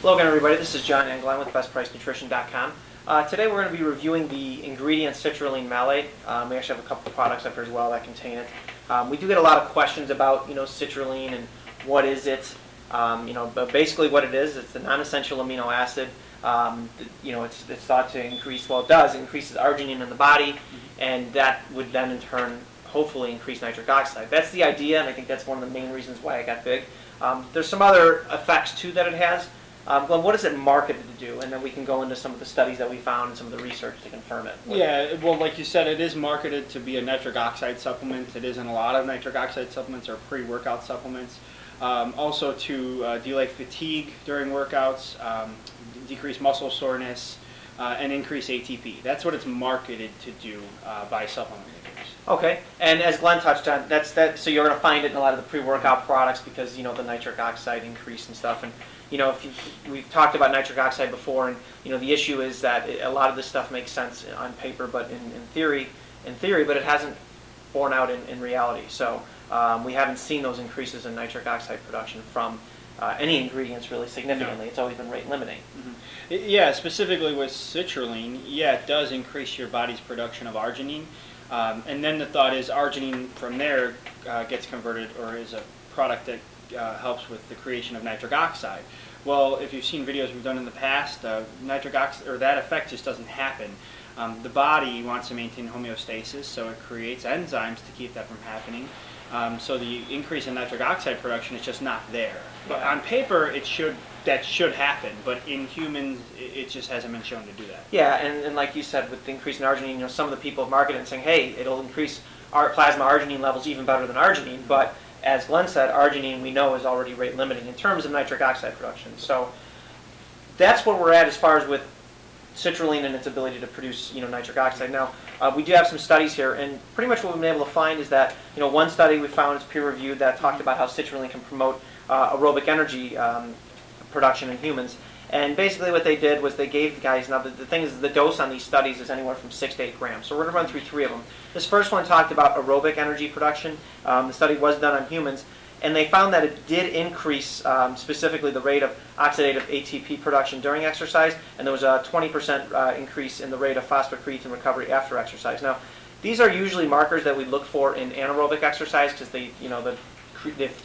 Hello again, everybody. This is John Engle. I'm with BestPriceNutrition.com. Today we're going to be reviewing the ingredient Citrulline Malate. We actually have a couple of products up here as well that contain it. We do get a lot of questions about, citrulline and what is it. But basically what it is, it's a non-essential amino acid. It's thought to increase, well, it does, it increases arginine in the body, and that would then in turn hopefully increase nitric oxide. That's the idea, and I think that's one of the main reasons why it got big. There's some other effects too that it has. Glenn, what is it marketed to do? And then we can go into some of the studies that we found and some of the research to confirm it. Yeah, well, like you said, it is marketed to be a nitric oxide supplement. It is in a lot of nitric oxide supplements or pre-workout supplements. Also to delay fatigue during workouts, decrease muscle soreness, and increase ATP. That's what it's marketed to do by supplement makers. Okay, and as Glenn touched on, so you're going to find it in a lot of the pre-workout products because the nitric oxide increase and stuff. And we've talked about nitric oxide before, and the issue is that a lot of this stuff makes sense on paper, but in theory, but it hasn't borne out in reality. So we haven't seen those increases in nitric oxide production from any ingredients really significantly. No. It's always been rate limiting. Mm-hmm. Yeah, specifically with citrulline, it does increase your body's production of arginine. And then the thought is arginine from there gets converted or is a product that helps with the creation of nitric oxide. Well, if you've seen videos we've done in the past, nitric oxide or that effect just doesn't happen. The body wants to maintain homeostasis, so it creates enzymes to keep that from happening. So the increase in nitric oxide production is just not there. But on paper, that should happen, but in humans, it just hasn't been shown to do that. Yeah, and like you said, with the increase in arginine, some of the people have marketed and saying, hey, it'll increase our plasma arginine levels even better than arginine, but as Glenn said, arginine we know is already rate limiting in terms of nitric oxide production. So that's where we're at as far as with citrulline and its ability to produce nitric oxide. Now, we do have some studies here, and pretty much what we've been able to find is that one study we found is peer-reviewed that talked about how citrulline can promote aerobic energy production in humans. And basically what they did was they gave the guys, now the thing is the dose on these studies is anywhere from 6 to 8 grams. So we're going to run through 3 of them. This first one talked about aerobic energy production. The study was done on humans, and they found that it did increase specifically the rate of oxidative ATP production during exercise, and there was a 20% increase in the rate of phosphocreatine recovery after exercise. Now, these are usually markers that we look for in anaerobic exercise because the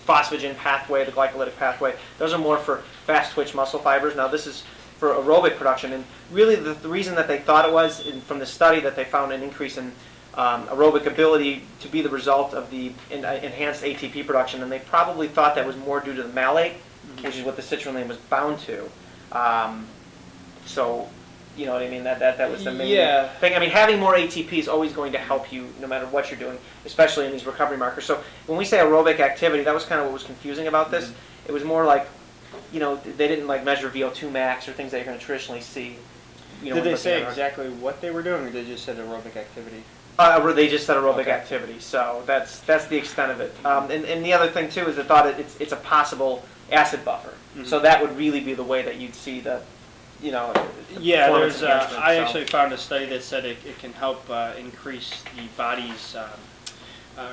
phosphagen pathway, the glycolytic pathway, those are more for fast twitch muscle fibers. Now this is for aerobic production, and really the reason that they thought it was from the study that they found an increase in aerobic ability to be the result of the enhanced ATP production, and they probably thought that was more due to the malate, which is what the citrulline was bound to. So, you know what I mean? That was the main thing. I mean, having more ATP is always going to help you no matter what you're doing, especially in these recovery markers. So when we say aerobic activity, that was kind of what was confusing about this. It was more like, they didn't measure VO2 max or things that you're going to traditionally see. Did they say exactly what they were doing, or they just said aerobic activity? They just said aerobic activity, so that's the extent of it. And the other thing too is they thought it's a possible acid buffer. So that would really be the way that you'd see the I actually found a study that said it can help increase the body's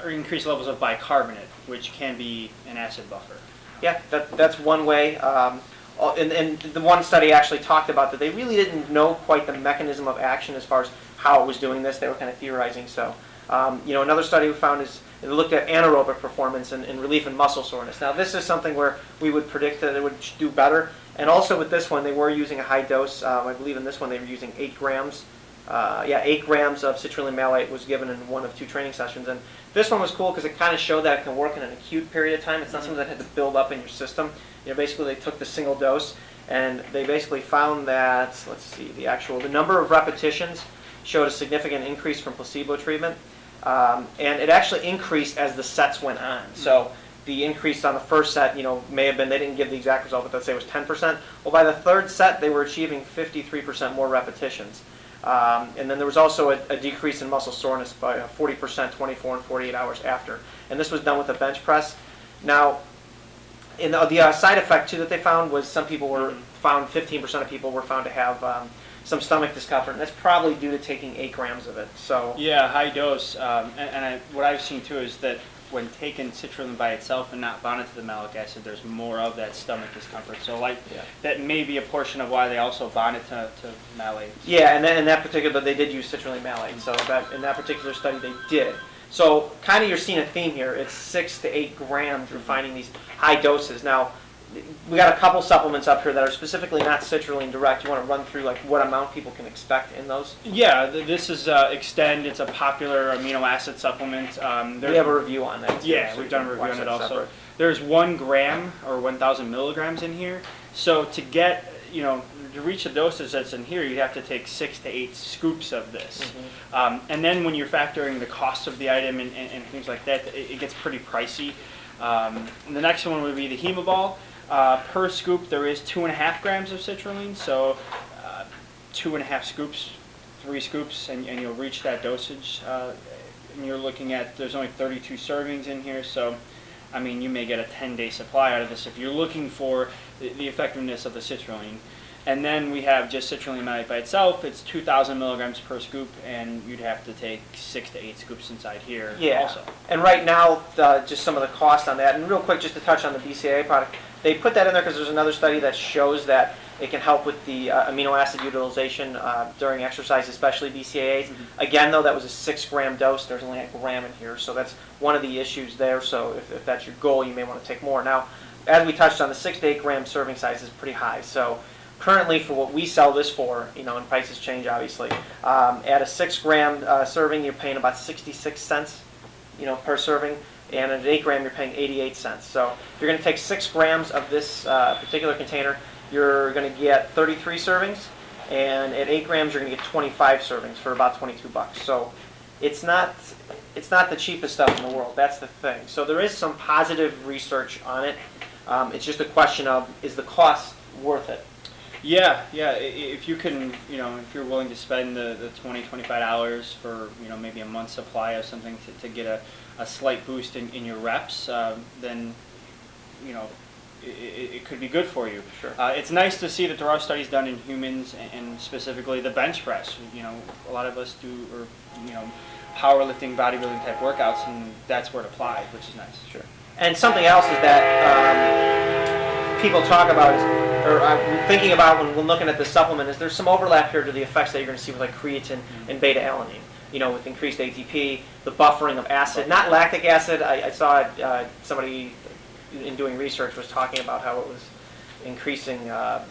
or increase levels of bicarbonate, which can be an acid buffer. Yeah, that's one way. And the one study actually talked about that they really didn't know quite the mechanism of action as far as how it was doing this. They were kind of theorizing. So, another study we found is it looked at anaerobic performance and relief in muscle soreness. Now, this is something where we would predict that it would do better. And also with this one, they were using a high dose. I believe in this one they were using 8 grams. 8 grams of citrulline malate was given in one of 2 training sessions. And this one was cool because it kind of showed that it can work in an acute period of time. It's not something that had to build up in your system. Basically they took the single dose and they basically found that, let's see, the number of repetitions showed a significant increase from placebo treatment. And it actually increased as the sets went on. So the increase on the first set, may have been, they didn't give the exact result, but let's say it was 10%. Well, by the third set, they were achieving 53% more repetitions. And then there was also a decrease in muscle soreness by 40%, 24 and 48 hours after. And this was done with a bench press. Now, in the side effect, too, that they found was some people were found, 15% of people were found to have some stomach discomfort, and that's probably due to taking 8 grams of it. So yeah, high dose. What I've seen, too, is that when taking citrulline by itself and not bonded to the malic acid, there's more of that stomach discomfort. So that may be a portion of why they also bond it to malate. Yeah, and then in that particular, they did use citrulline malate. So in that particular study, they did. So kind of you're seeing a theme here. It's 6 to 8 grams. We're finding these high doses. Now, we got a couple supplements up here that are specifically not citrulline direct. You want to run through like what amount people can expect in those? Yeah, this is Extend. It's a popular amino acid supplement. We have a review on that too, Yeah, so we've you done can a review watch on it that also. separate. There's 1 gram or 1,000 milligrams in here. So to get, to reach the dosage that's in here, you'd have to take 6 to 8 scoops of this. And then when you're factoring the cost of the item and things like that, it gets pretty pricey. The next one would be the Hemoball. Per scoop, there is 2.5 grams of citrulline, so 2.5 scoops, 3 scoops, and you'll reach that dosage. And you're looking at, there's only 32 servings in here, so I mean, you may get a 10-day supply out of this if you're looking for the effectiveness of the citrulline. And then we have just citrulline malate by itself. It's 2,000 milligrams per scoop, and you'd have to take 6 to 8 scoops inside here also. And right now, just some of the cost on that. And real quick, just to touch on the BCAA product, they put that in there because there's another study that shows that it can help with the amino acid utilization during exercise, especially BCAAs. Again, though, that was a 6-gram dose. There's only a gram in here, so that's one of the issues there. So if that's your goal, you may want to take more. Now, as we touched on, the 6 to 8 gram serving size is pretty high. So currently, for what we sell this for, and prices change obviously, at a 6-gram serving, you're paying about 66 cents, per serving, and at an 8-gram, you're paying 88 cents. So if you're going to take 6 grams of this particular container, you're going to get 33 servings, and at 8 grams, you're going to get 25 servings for about 22 bucks. So it's not the cheapest stuff in the world. That's the thing. So there is some positive research on it. It's just a question of, is the cost worth it? Yeah. If you can, if you're willing to spend the $20-$25 for, maybe a month's supply of something to get a slight boost in your reps, then, it could be good for you. Sure. It's nice to see that there are studies done in humans and specifically the bench press. A lot of us do, powerlifting, bodybuilding type workouts, and that's where it applies, which is nice. Sure. And something else is that people talk about, or I'm thinking about when looking at the supplement, is there's some overlap here to the effects that you're going to see with like creatine and beta-alanine. With increased ATP, the buffering of acid, not lactic acid. I saw somebody in doing research was talking about how it was increasing, the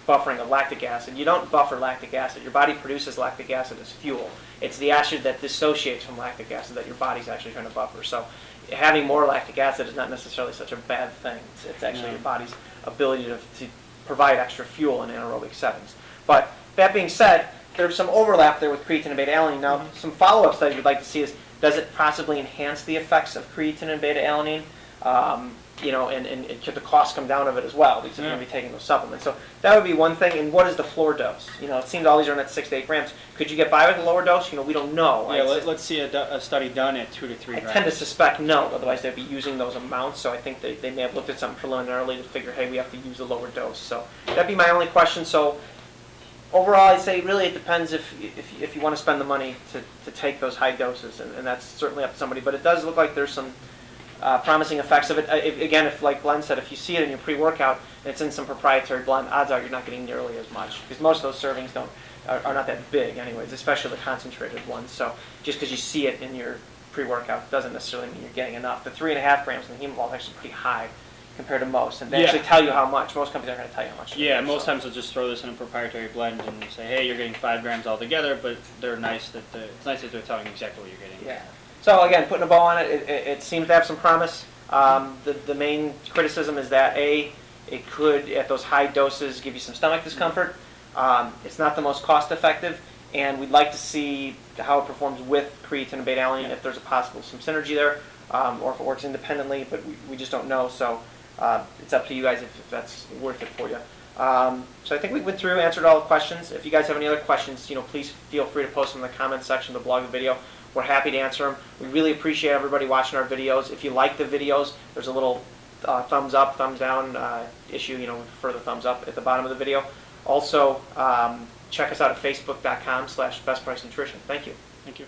buffering of lactic acid. You don't buffer lactic acid. Your body produces lactic acid as fuel. It's the acid that dissociates from lactic acid that your body's actually trying to buffer. So having more lactic acid is not necessarily such a bad thing. It's actually your body's ability to provide extra fuel in anaerobic settings. But that being said, there's some overlap there with creatine and beta-alanine. Now, some follow-up studies we'd like to see is, does it possibly enhance the effects of creatine and beta-alanine? And could the cost come down of it as well, because you're going to be taking those supplements. So that would be one thing. And what is the floor dose? It seems all these are in at 6 to 8 grams. Could you get by with a lower dose? We don't know. Yeah, let's see a study done at 2 to 3 grams. I tend to suspect no, otherwise they'd be using those amounts. So I think they may have looked at something preliminarily to figure, hey, we have to use a lower dose. So that'd be my only question. So overall, I'd say really it depends if you want to spend the money to take those high doses, and that's certainly up to somebody. But it does look like there's some promising effects of it. Again, if, like Glenn said, if you see it in your pre-workout and it's in some proprietary blend, odds are you're not getting nearly as much, because most of those servings are not that big anyways, especially the concentrated ones. So just because you see it in your pre-workout doesn't necessarily mean you're getting enough. The 3.5 grams in the Hemoball is actually pretty high compared to most, and they actually tell you how much. Most companies aren't going to tell you how much. Yeah, most times they'll just throw this in a proprietary blend and say, hey, you're getting 5 grams altogether, but it's nice that they're telling you exactly what you're getting. Yeah. So again, putting a bow on it, it seems to have some promise. The main criticism is that it could, at those high doses, give you some stomach discomfort. It's not the most cost effective, and we'd like to see how it performs with creatine and beta-alanine, if there's a possible some synergy there, or if it works independently, but we just don't know. So it's up to you guys if that's worth it for you. So I think we went through, answered all the questions. If you guys have any other questions, please feel free to post them in the comments section of the blog, the video. We're happy to answer them. We really appreciate everybody watching our videos. If you like the videos, there's a little thumbs up, thumbs down issue, for the thumbs up at the bottom of the video. Also, check us out at facebook.com/bestpricenutrition. Thank you. Thank you.